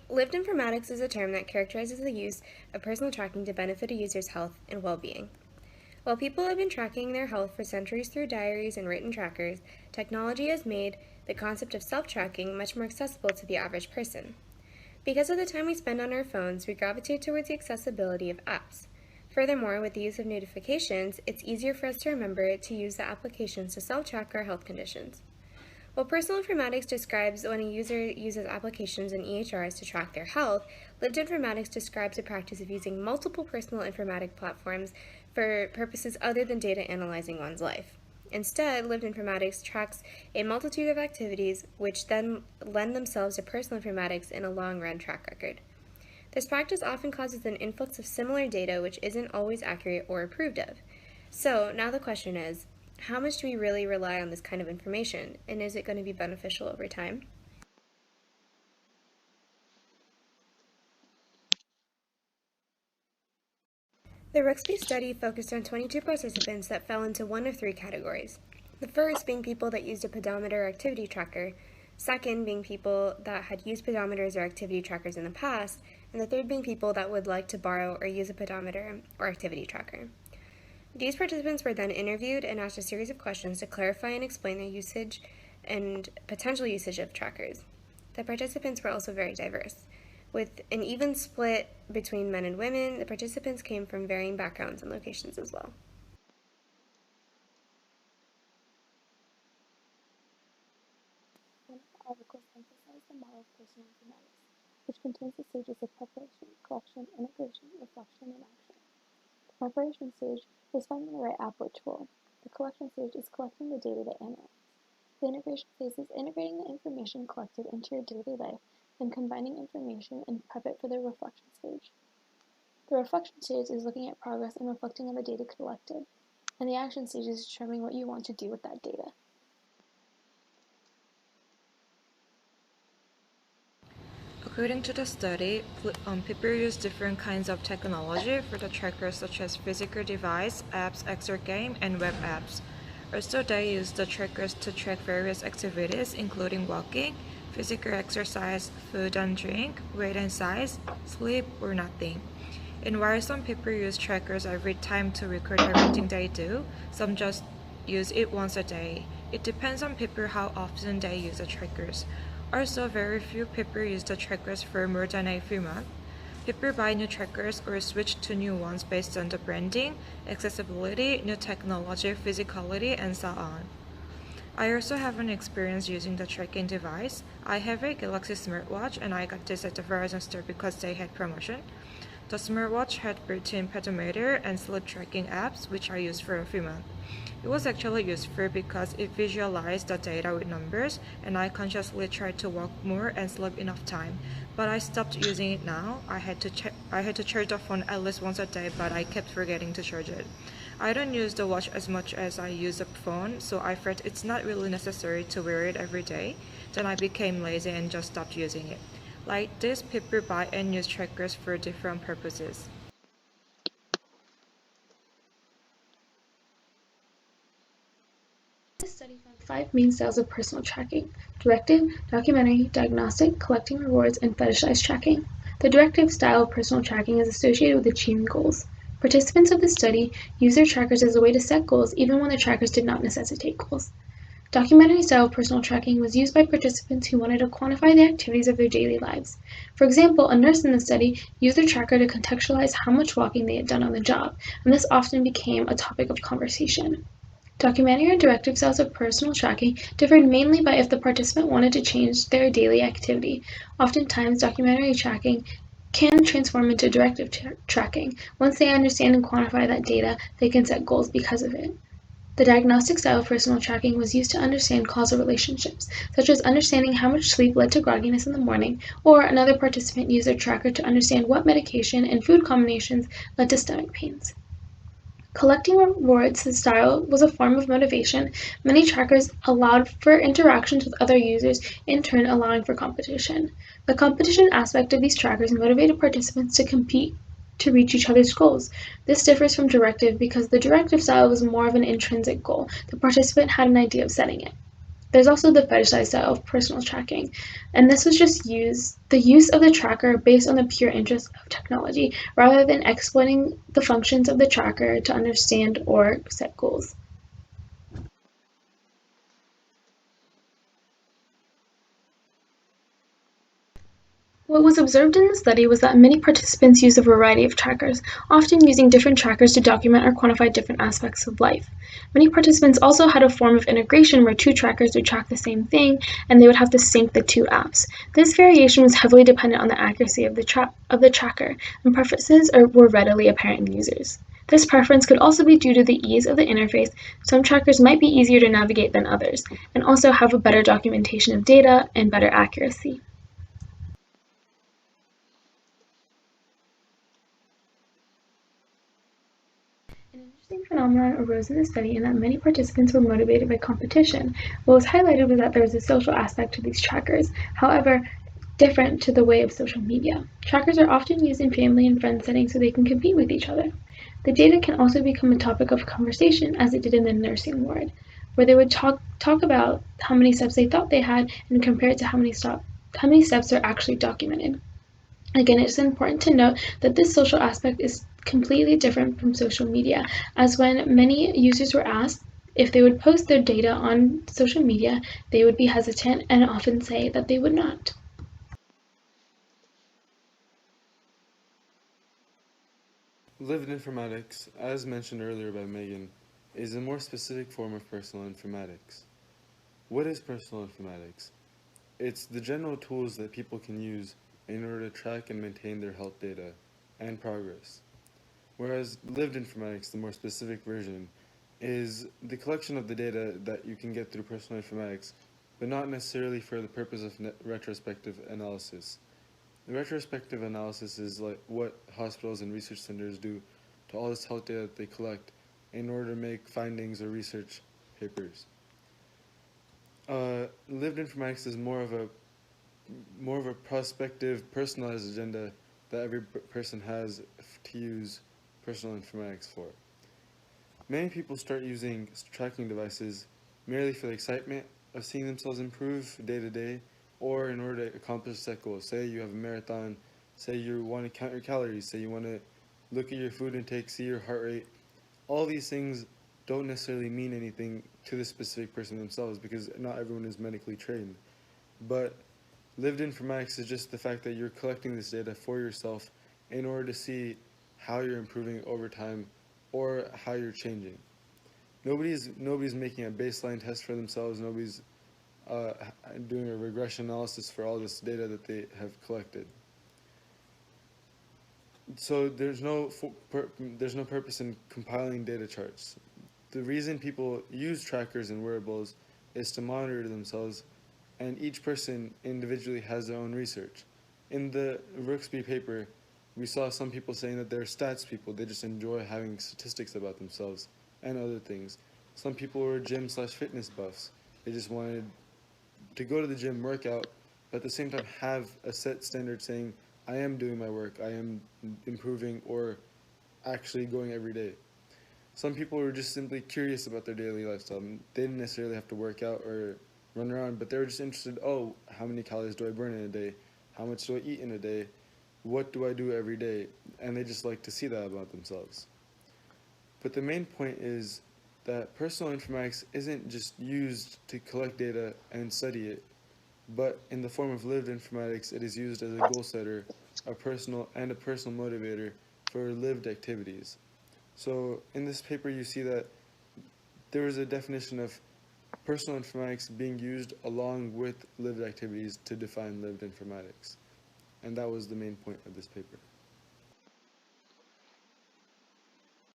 Lived informatics is a term that characterizes the use of personal tracking to benefit a user's health and well-being. While people have been tracking their health for centuries through diaries and written trackers, technology has made the concept of self-tracking much more accessible to the average person. Because of the time we spend on our phones, we gravitate towards the accessibility of apps. Furthermore, with the use of notifications, it's easier for us to remember to use the applications to self-track our health conditions. While personal informatics describes when a user uses applications and EHRs to track their health, lived informatics describes the practice of using multiple personal informatic platforms for purposes other than data analyzing one's life. Instead, lived informatics tracks a multitude of activities which then lend themselves to personal informatics in a long-run track record. This practice often causes an influx of similar data which isn't always accurate or approved of. So now the question is, how much do we really rely on this kind of information, and is it going to be beneficial over time? The Rooksby study focused on 22 participants that fell into one of three categories. The first being people that used a pedometer or activity tracker, second being people that had used pedometers or activity trackers in the past, and the third being people that would like to borrow or use a pedometer or activity tracker. These participants were then interviewed and asked a series of questions to clarify and explain their usage and potential usage of trackers. The participants were also very diverse. With an even split between men and women, the participants came from varying backgrounds and locations as well. One of the articles emphasized the model of personal informatics, which contains the stages of preparation, collection, integration, reflection, and action. The preparation stage is finding the right app or tool. The collection stage is collecting the data to analyze. The integration phase is integrating the information collected into your daily life and combining information and prep it for the reflection stage. The reflection stage is looking at progress and reflecting on the data collected, and the action stage is determining what you want to do with that data. According to the study, people use different kinds of technology for the trackers such as physical device, apps, Excel game, and web apps. Also, they use the trackers to track various activities including walking, physical exercise, food and drink, weight and size, sleep, or nothing. And while some people use trackers every time to record everything they do, some just use it once a day. It depends on people how often they use the trackers. Also, very few people use the trackers for more than a few months. People buy new trackers or switch to new ones based on the branding, accessibility, new technology, physicality, and so on. I also have an experience using the tracking device. I have a Galaxy smartwatch and I got this at the Verizon store because they had promotion. The smartwatch had built-in pedometer and sleep tracking apps, which I used for a few months. It was actually useful because it visualized the data with numbers, and I consciously tried to walk more and sleep enough time. But I stopped using it now. I had to charge the phone at least once a day, but I kept forgetting to charge it. I don't use the watch as much as I use the phone, so I felt it's not really necessary to wear it every day. Then I became lazy and just stopped using it. Like this, people buy and use trackers for different purposes. This study found 5 main styles of personal tracking: directive, documentary, diagnostic, collecting rewards, and fetishized tracking. The directive style of personal tracking is associated with achieving goals. Participants of this study used their trackers as a way to set goals even when the trackers did not necessitate goals. Documentary style personal tracking was used by participants who wanted to quantify the activities of their daily lives. For example, a nurse in the study used their tracker to contextualize how much walking they had done on the job, and this often became a topic of conversation. Documentary and directive styles of personal tracking differed mainly by if the participant wanted to change their daily activity. Oftentimes, documentary tracking can transform into directive tracking. Once they understand and quantify that data, they can set goals because of it. The diagnostic style of personal tracking was used to understand causal relationships, such as understanding how much sleep led to grogginess in the morning, or another participant used their tracker to understand what medication and food combinations led to stomach pains. Collecting rewards style was a form of motivation. Many trackers allowed for interactions with other users, in turn allowing for competition. The competition aspect of these trackers motivated participants to compete to reach each other's goals. This differs from directive because the directive style was more of an intrinsic goal. The participant had an idea of setting it. There's also the fetishized style of personal tracking, and this was just the use of the tracker based on the pure interest of technology rather than exploiting the functions of the tracker to understand or set goals. What was observed in the study was that many participants used a variety of trackers, often using different trackers to document or quantify different aspects of life. Many participants also had a form of integration where two trackers would track the same thing and they would have to sync the two apps. This variation was heavily dependent on the accuracy of the tracker, and preferences were readily apparent in users. This preference could also be due to the ease of the interface. Some trackers might be easier to navigate than others, and also have a better documentation of data and better accuracy. An interesting phenomenon arose in the study in that many participants were motivated by competition. What was highlighted was that there was a social aspect to these trackers, however, different to the way of social media. Trackers are often used in family and friend settings so they can compete with each other. The data can also become a topic of conversation, as it did in the nursing ward, where they would talk about how many steps they thought they had and compare it to how many steps are actually documented. Again, it's important to note that this social aspect is completely different from social media, as when many users were asked if they would post their data on social media, they would be hesitant and often say that they would not. Lived informatics, as mentioned earlier by Megan, is a more specific form of personal informatics. What is personal informatics? It's the general tools that people can use in order to track and maintain their health data and progress. Whereas lived informatics, the more specific version, is the collection of the data that you can get through personal informatics, but not necessarily for the purpose of retrospective analysis. The retrospective analysis is like what hospitals and research centers do to all this health data that they collect in order to make findings or research papers. Lived informatics is more of a prospective, personalized agenda that every person has to use personal informatics for. Many people start using tracking devices merely for the excitement of seeing themselves improve day to day, or in order to accomplish set goals. Say you have a marathon, say you want to count your calories, say you want to look at your food intake, see your heart rate. All these things don't necessarily mean anything to the specific person themselves because not everyone is medically trained. But lived informatics is just the fact that you're collecting this data for yourself in order to see how you're improving over time or how you're changing. Nobody's making a baseline test for themselves. Nobody's uh, doing a regression analysis for all this data that they have collected. So there's no purpose in compiling data charts. The reason people use trackers and wearables is to monitor themselves, and each person individually has their own research. In the Rooksby paper, we saw some people saying that they're stats people. They just enjoy having statistics about themselves and other things. Some people were gym/fitness buffs. They just wanted to go to the gym, work out, but at the same time have a set standard saying, I am doing my work, I am improving, or actually going every day. Some people were just simply curious about their daily lifestyle. They didn't necessarily have to work out or run around, but they were just interested, oh, how many calories do I burn in a day? How much do I eat in a day? What do I do every day? And they just like to see that about themselves. But the main point is that personal informatics isn't just used to collect data and study it, but in the form of lived informatics, it is used as a goal setter, a personal motivator for lived activities. So in this paper, you see that there is a definition of personal informatics being used along with lived activities to define lived informatics. And that was the main point of this paper.